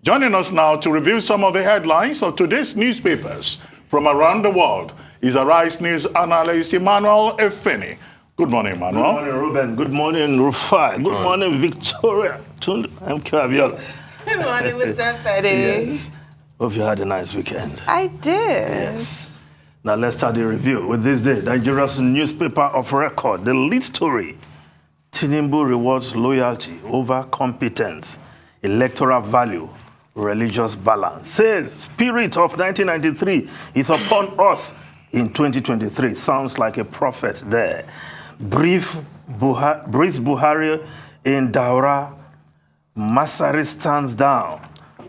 Joining us now to review some of the headlines of today's newspapers from around the world is Arise News analyst Emmanuel Efeni. Good morning, Emmanuel. Good morning, Ruben. Good morning, Rufai. Good morning, Victoria. I'm Kaviola. Good morning, Mr. Fede. Yes. Hope you had a nice weekend. I did. Yes. Now let's start the review with this day. Nigeria's newspaper of record. The lead story: Tinubu rewards loyalty over competence, electoral value, religious balance. Says spirit of 1993 is upon us in 2023. Sounds like a prophet there. Brief Buhari in Daura. Masari stands down.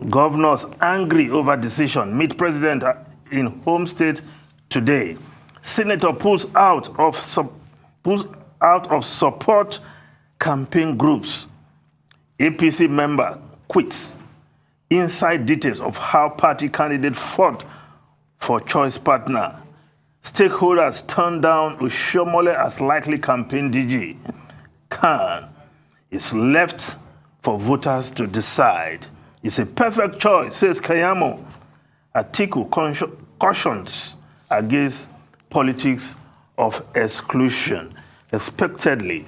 Governors angry over decision. Meet president in home state today. Senator pulls out of support campaign groups. APC member quits. Inside details of how party candidate fought for choice partner. Stakeholders turned down Ushomole as likely campaign DG. Khan is left for voters to decide. It's a perfect choice, says Kayamo. Atiku cautions against politics of exclusion. Expectedly,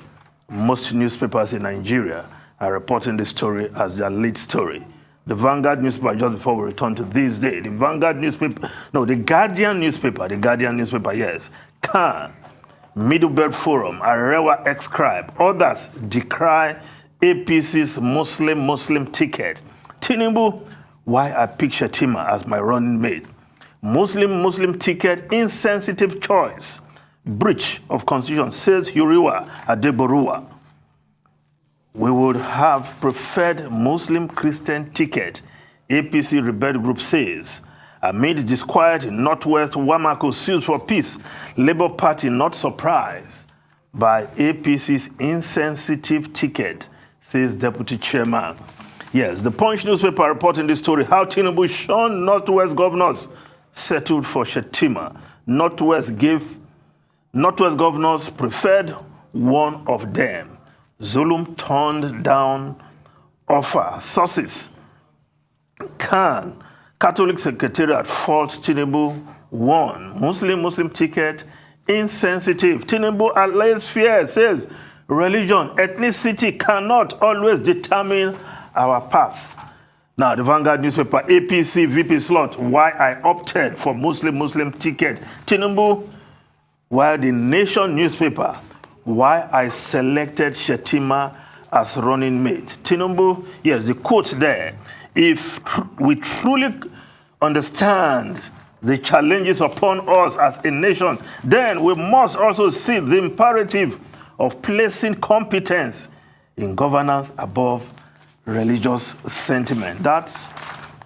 most newspapers in Nigeria are reporting this story as their lead story. The Vanguard newspaper, just before we return to this day, the Vanguard newspaper, no, the Guardian newspaper, yes. Khan, Middlebelt Forum, Arewa ex-scribe, others decry APC's Muslim ticket. Tinubu, why I pick Shetima as my running mate. Muslim ticket, insensitive choice. Breach of constitution, says Huriwa Adeborua. We would have preferred Muslim-Christian ticket, APC rebel group says. Amid disquiet in Northwest, Wamako sues for peace. Labour Party not surprised by APC's insensitive ticket, says Deputy Chairman. Yes, the Punch newspaper reporting this story, how Tinubu shunned Northwest governors settled for Shetima. Northwest governors preferred one of them. Zulum turned down offer. Sources. Khan, Catholic Secretariat fault Tinubu won. Muslim ticket, insensitive. Tinubu allays fear, says religion, ethnicity cannot always determine our path. Now, the Vanguard newspaper, APC VP slot, why I opted for Muslim ticket. Tinubu, while the Nation newspaper, why I selected Shetima as running mate. Tinubu, yes, the quote there. If we truly understand the challenges upon us as a nation, then we must also see the imperative of placing competence in governance above religious sentiment. That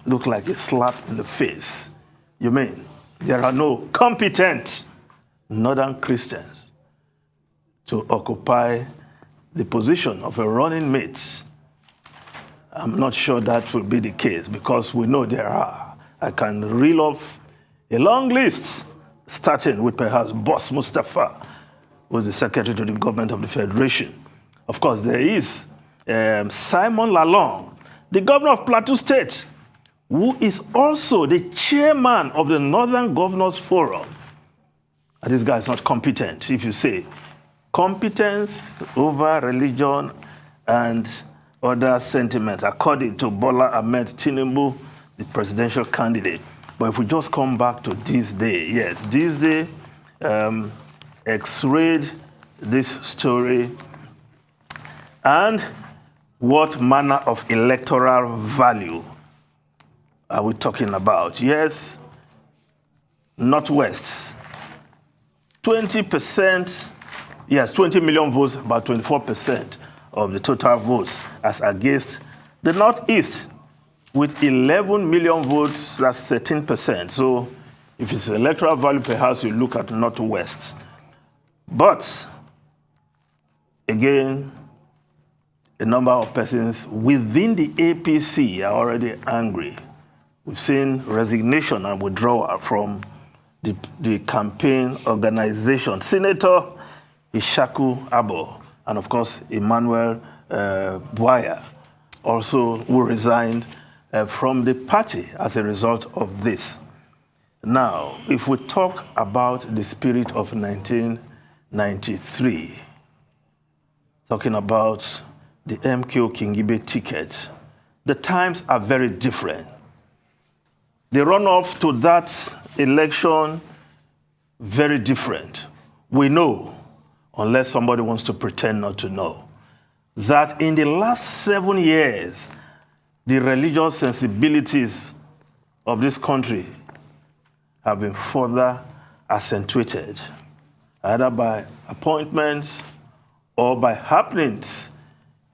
looked like a slap in the face. You mean there are no competent Northern Christians to occupy the position of a running mate? I'm not sure that will be the case because we know there are. I can reel off a long list, starting with perhaps Boss Mustafa, who is the Secretary to the Government of the Federation. Of course, there is Simon Lalong, the Governor of Plateau State, who is also the Chairman of the Northern Governors Forum. And this guy is not competent, if you say. Competence over religion and other sentiments, according to Bola Ahmed Tinubu, the presidential candidate. But if we just come back to this day, yes, this day x-rayed this story and what manner of electoral value are we talking about? Yes, Northwest, 20%. Yes, 20 million votes, about 24% of the total votes, as against the Northeast, with 11 million votes, that's 13%. So if it's electoral value, perhaps you look at Northwest. But, again, a number of persons within the APC are already angry. We've seen resignation and withdrawal from the campaign organization. Senator Ishaku Abo, and of course, Emmanuel Buaya, also who resigned from the party as a result of this. Now, if we talk about the spirit of 1993, talking about the MKO Kingibe ticket, the times are very different. The runoff to that election, very different. We know, unless somebody wants to pretend not to know, that in the last 7 years, the religious sensibilities of this country have been further accentuated, either by appointments or by happenings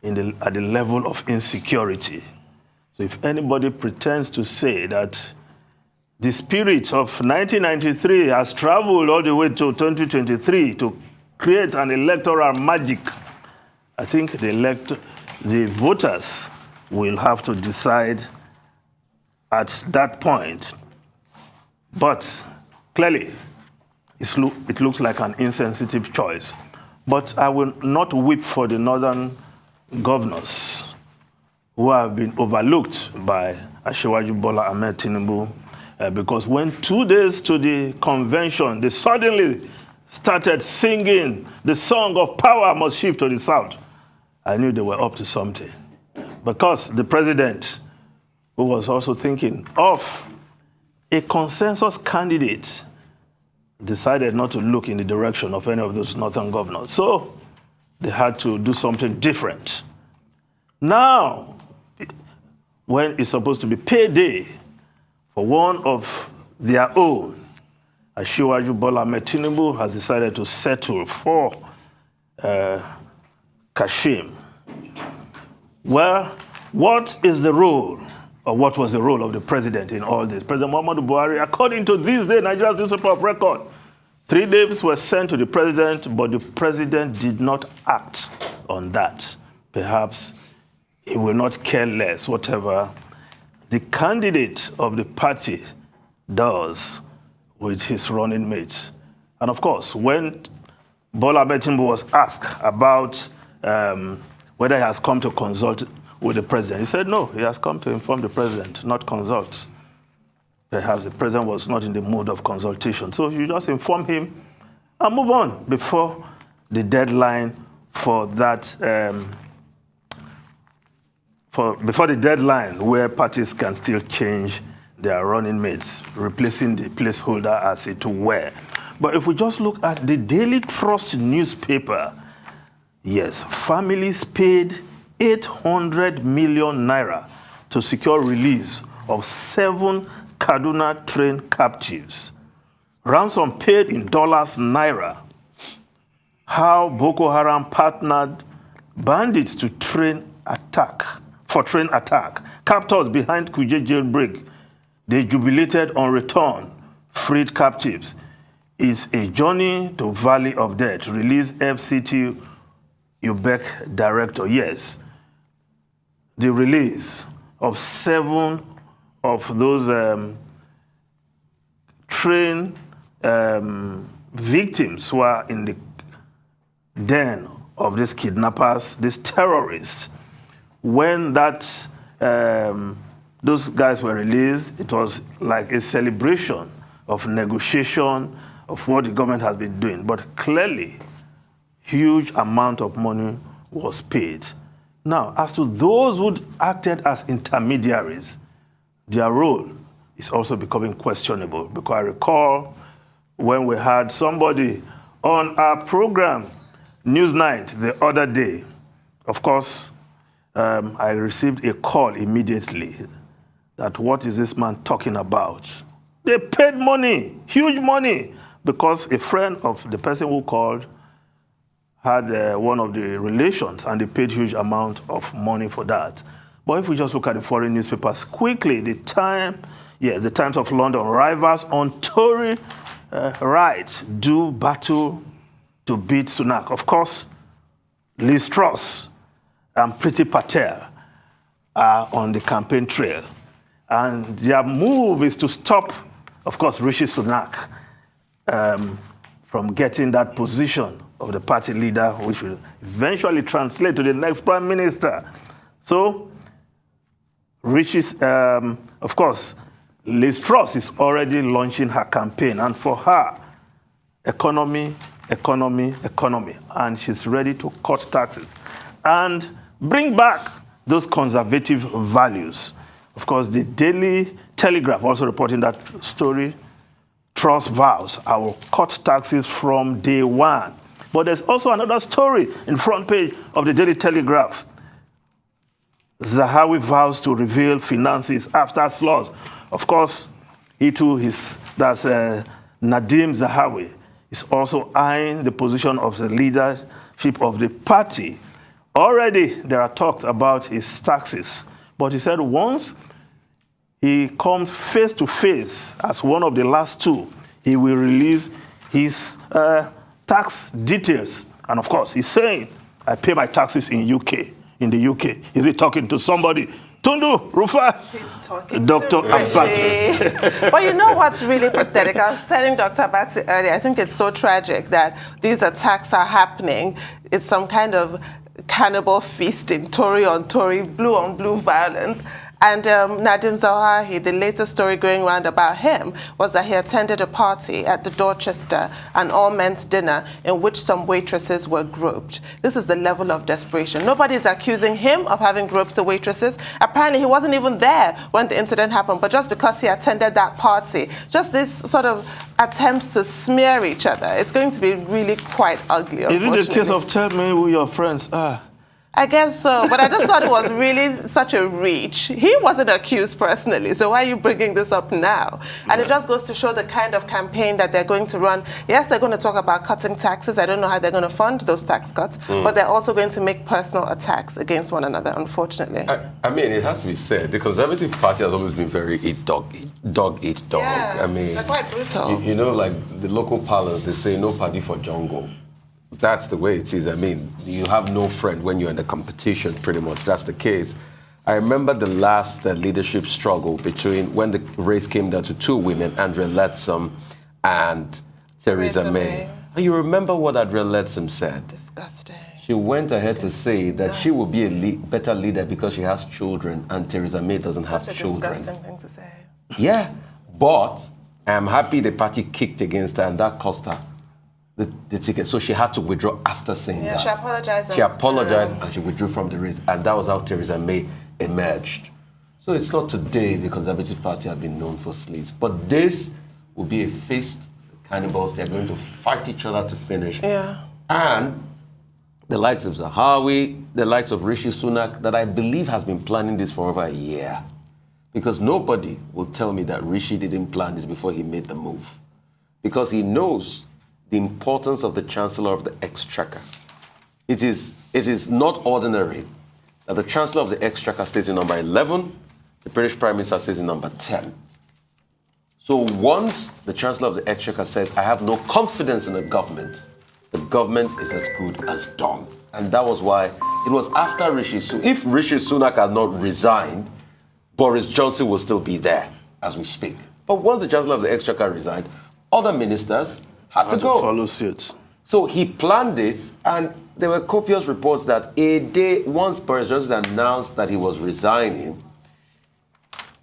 at the level of insecurity. So if anybody pretends to say that the spirit of 1993 has traveled all the way to 2023 to create an electoral magic, I think the voters will have to decide at that point. But clearly, it looks like an insensitive choice. But I will not weep for the northern governors who have been overlooked by Asiwaju Bola Ahmed Tinubu, because when 2 days to the convention, they suddenly started singing the song of power must shift to the south. I knew they were up to something. Because the president, who was also thinking of a consensus candidate, decided not to look in the direction of any of those northern governors. So they had to do something different. Now, when it's supposed to be payday for one of their own, Asiwaju Bola Ahmed Tinubu has decided to settle for Kashim. Well, what is the role, or what was the role of the president in all this? President Muhammadu Buhari, according to this day, Nigeria's newspaper of record, 3 names were sent to the president, but the president did not act on that. Perhaps he will not care less, whatever the candidate of the party does with his running mates. And of course, when Bola Ahmed Tinubu was asked about whether he has come to consult with the president, he said no, he has come to inform the president, not consult. Perhaps the president was not in the mood of consultation. So you just inform him and move on before the deadline for that, before the deadline where parties can still change their running mates, replacing the placeholder as it were. But if we just look at the Daily Trust newspaper, yes, families paid 800 million naira to secure release of 7 Kaduna train captives. Ransom paid in dollars, naira. How Boko Haram partnered bandits to train attack. Captors behind Kuje jailbreak. They jubilated on return. Freed captives. It's a journey to Valley of Death. Release FCT UBEC director. Yes. The release of 7 of those trained victims who are in the den of these kidnappers, these terrorists. When those guys were released, it was like a celebration of negotiation of what the government has been doing. But clearly, huge amount of money was paid. Now, as to those who acted as intermediaries, their role is also becoming questionable. Because I recall when we had somebody on our program, Newsnight, the other day, of course, I received a call immediately that what is this man talking about? They paid money, huge money, because a friend of the person who called had one of the relations, and they paid huge amount of money for that. But if we just look at the foreign newspapers quickly, the Times of London, rivals on Tory right do battle to beat Sunak. Of course, Liz Truss and Priti Patel are on the campaign trail. And their move is to stop, of course, Rishi Sunak from getting that position of the party leader, which will eventually translate to the next prime minister. So, Richie's, of course, Liz Truss is already launching her campaign, and for her, economy, economy, economy, and she's ready to cut taxes and bring back those conservative values. Of course, the Daily Telegraph also reporting that story. Truss vows, I will cut taxes from day one. But there's also another story in front page of the Daily Telegraph. Zahawi vows to reveal finances after sloss. Of course, he too that's Nadeem Zahawi is also eyeing the position of the leadership of the party. Already there are talks about his taxes, but he said once he comes face to face as one of the last two, he will release his tax details. And of course, he's saying, I pay my taxes in the UK. Is he talking to somebody? Tundu, Rufa, He's talking Dr. to Abati. But you know what's really pathetic? I was telling Dr. Abati earlier, I think it's so tragic that these attacks are happening. It's some kind of cannibal feasting, Tory on Tory, blue on blue violence. And Nadeem Zahawi, the latest story going around about him was that he attended a party at the Dorchester, an all-men's dinner in which some waitresses were groped. This is the level of desperation. Nobody is accusing him of having groped the waitresses. Apparently, he wasn't even there when the incident happened, but just because he attended that party, just this sort of attempts to smear each other, it's going to be really quite ugly, unfortunately. Is it the case of tell me who your friends are? I guess so, but I just thought it was really such a reach. He wasn't accused personally, so why are you bringing this up now? And it just goes to show the kind of campaign that they're going to run. Yes, they're going to talk about cutting taxes. I don't know how they're going to fund those tax cuts, but they're also going to make personal attacks against one another, unfortunately. I mean, it has to be said, the Conservative Party has always been very dog eat dog. Yeah, I mean, they're quite brutal. You know, like the local parlance, they say no party for jungle. That's the way it is. I mean, you have no friend when you're in a competition, pretty much. That's the case. I remember the last leadership struggle between when the race came down to two women, Andrea Leadsom and Theresa May. And you remember what Andrea Leadsom said? Disgusting. She went ahead to say that she will be a better leader because she has children and Theresa May doesn't have children. Such a disgusting thing to say. Yeah, but I'm happy the party kicked against her and that cost her the ticket. So she had to withdraw after saying that. She apologized. She apologized and she withdrew from the race. And that was how Theresa May emerged. So it's not today the Conservative Party have been known for sleaze. But this will be a feast. Cannibals, they're going to fight each other to finish. Yeah. And the likes of Zahawi, the likes of Rishi Sunak, that I believe has been planning this for over a year. Because nobody will tell me that Rishi didn't plan this before he made the move. Because he knows the importance of the Chancellor of the Exchequer. It is not ordinary that the Chancellor of the Exchequer stays in number 11, the British Prime Minister stays in number 10. So once the Chancellor of the Exchequer says, I have no confidence in the government is as good as done. And that was why it was after Rishi Sunak. If Rishi Sunak had not resigned, Boris Johnson will still be there as we speak. But once the Chancellor of the Exchequer resigned, other ministers had to go. Follow suit. So he planned it, and there were copious reports that a day, once Boris Johnson announced that he was resigning,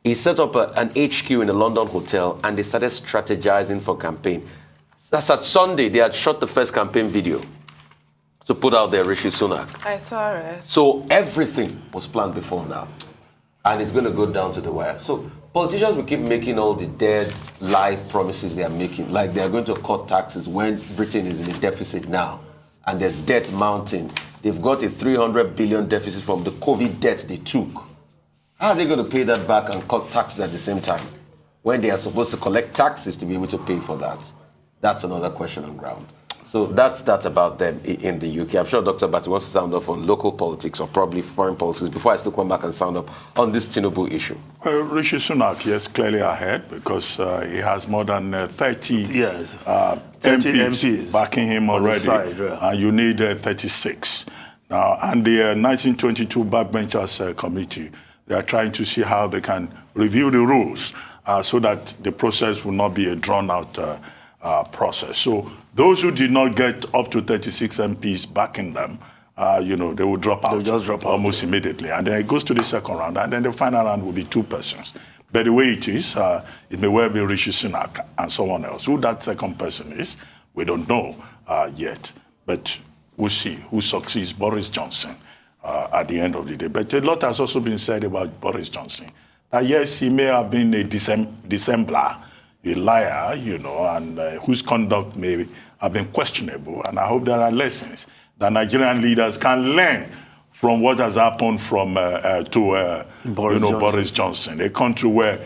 he set up an HQ in a London hotel, and they started strategizing for campaign. That's at Sunday, they had shot the first campaign video to put out there Rishi Sunak. I saw it. So everything was planned before now, and it's going to go down to the wire. So politicians will keep making all the dead lie promises they are making, like they are going to cut taxes when Britain is in a deficit now, and there's debt mounting. They've got a 300 billion deficit from the COVID debt they took. How are they going to pay that back and cut taxes at the same time when they are supposed to collect taxes to be able to pay for that? That's another question on ground. So that's about them in the UK. I'm sure Dr. Bati wants to sound off on local politics or probably foreign politics before I still come back and sound up on this Tinubu issue. Well, Rishi Sunak, yes, clearly ahead because he has more than 30 MPs backing him already. Side, yeah. You need 36. Now, and the 1922 Backbenchers Committee, they are trying to see how they can review the rules so that the process will not be a drawn-out process. So those who did not get up to 36 MPs backing them they will drop out. They'll just drop out. Almost immediately. And then it goes to the second round, and then the final round will be 2 persons. But the way it is, it may well be Rishi Sunak and someone else. Who that second person is, we don't know yet. But we'll see who succeeds Boris Johnson at the end of the day. But a lot has also been said about Boris Johnson. That yes, he may have been a dissembler, a liar, and whose conduct may have been questionable. And I hope there are lessons that Nigerian leaders can learn from what has happened to Boris Johnson, a country where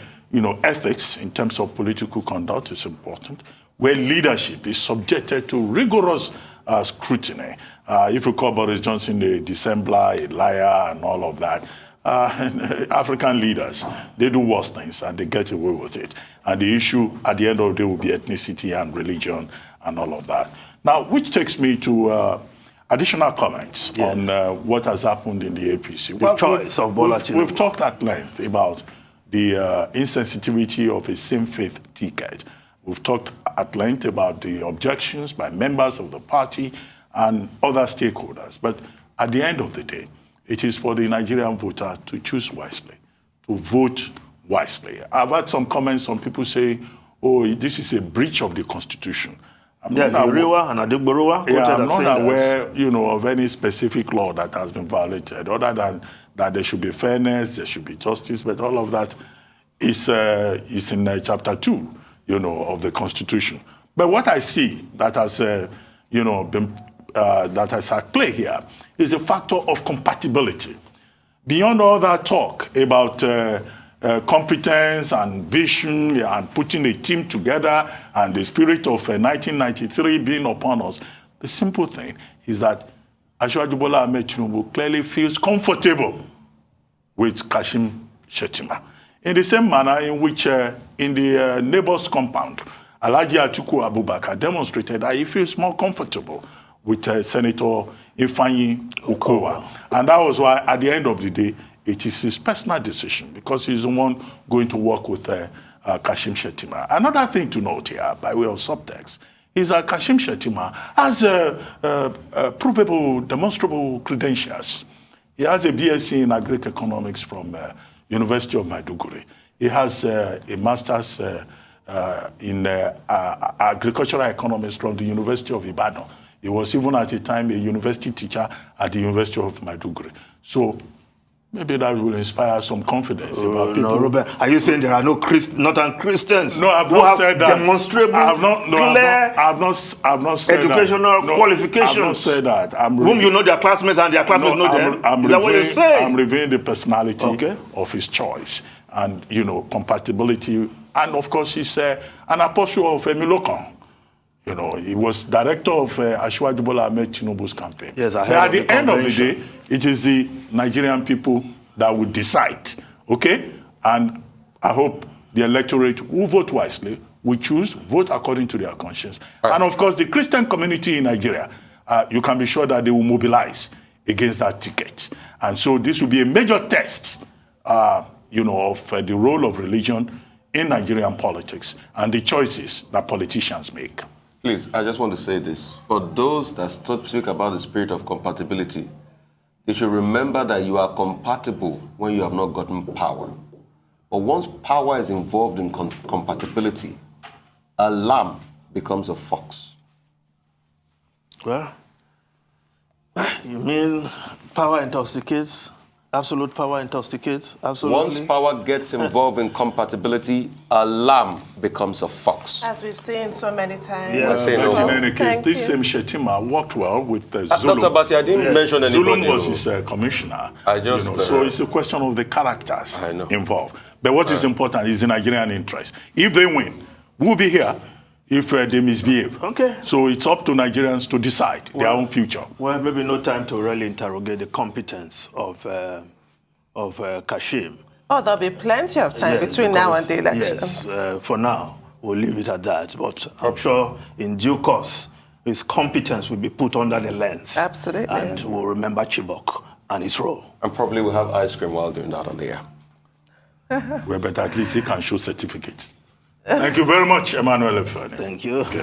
ethics in terms of political conduct is important, where leadership is subjected to rigorous scrutiny. If you call Boris Johnson a dissembler, a liar, and all of that, African leaders, they do worse things and they get away with it. And the issue at the end of the day will be ethnicity and religion and all of that. Now, which takes me to additional comments on what has happened in the APC. The choice of Bola Tinubu. We've talked at length about the insensitivity of a same-faith ticket. We've talked at length about the objections by members of the party and other stakeholders. But at the end of the day, it is for the Nigerian voter to choose wisely, to vote wisely. I've had some comments, some people say, oh, this is a breach of the Constitution. I'm not aware, of any specific law that has been violated, other than that there should be fairness, there should be justice, but all of that is in Chapter 2, of the Constitution. But what I see that has, that has at play here is a factor of compatibility. Beyond all that talk about competence and vision and putting a team together and the spirit of 1993 being upon us, the simple thing is that Asiwaju Bola Ahmed Tinubu clearly feels comfortable with Kashim Shettima. In the same manner in which in the neighbor's compound, Alhaji Atiku Abubakar demonstrated that he feels more comfortable with Senator Ifeanyi Okowa. And that was why at the end of the day, it is his personal decision because he's the one going to work with Kashim Shettima. Another thing to note here, by way of subtext, is that Kashim Shettima has provable, demonstrable credentials. He has a BSc in Agric Economics from University of Maiduguri. He has a master's in agricultural economics from the University of Ibadan. He was even at the time a university teacher at the University of Maiduguri. So maybe that will inspire some confidence about people. No, Robert, are you saying there are no Northern Christians? No, I've not said that. Demonstrable, I've not said educational that. qualifications. I've not said that. Whom you know their classmates and their classmates know them? Is that what you're saying? I'm revealing the personality of his choice and, compatibility. And, of course, he's an apostle of Emilokan. He was director of Asiwaju Bola Ahmed Tinubu's campaign. Yes, but at the end of the day, it is the Nigerian people that will decide, okay? And I hope the electorate will vote wisely, will choose, vote according to their conscience. Right. And of course, the Christian community in Nigeria, you can be sure that they will mobilize against that ticket. And so this will be a major test, of the role of religion in Nigerian politics and the choices that politicians make. Please, I just want to say this. For those that speak about the spirit of compatibility, you should remember that you are compatible when you have not gotten power. But once power is involved in compatibility, a lamb becomes a fox. Well, you mean power intoxicates? Absolute power intoxicates? Absolutely. Once power gets involved in compatibility, a lamb becomes a fox. As we've seen so many times. But in any case, this same Shettima worked well with Zulum. Dr. Bati, I didn't mention anybody. Zulum was his commissioner. So it's a question of the characters involved. But what is important is the Nigerian interest. If they win, we'll be here. If they misbehave. Okay. So it's up to Nigerians to decide their own future. Well, maybe no time to really interrogate the competence of Kashim. Oh, there'll be plenty of time between now and the election. Yes, for now, we'll leave it at that. But I'm sure in due course, his competence will be put under the lens. Absolutely. And we'll remember Chibok and his role. And probably we'll have ice cream while doing that on the air. Well, but at least he can show certificates. Thank you very much, Emmanuel Efeani. Thank you. Okay.